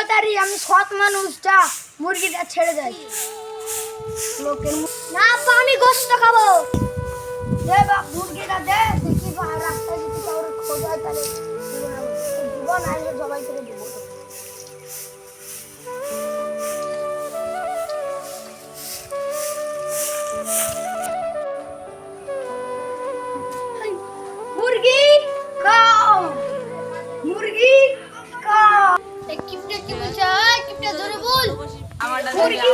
তাড়াতাড়ি আমি সৎ মানুষটা মুরগিটা ছেড়ে দেয় লোকের না আপা আমি গোশত খাবো দে বাপ মুরগিটা দে দেখি রাস্তায় যদি কাউরে খোঁজায় তাহলে জীবন আসলে জবাই করে দেবো মুরগি খাও মুরগি খাও কিপটা কি বলছে কিপটা ধরে বল মুরগি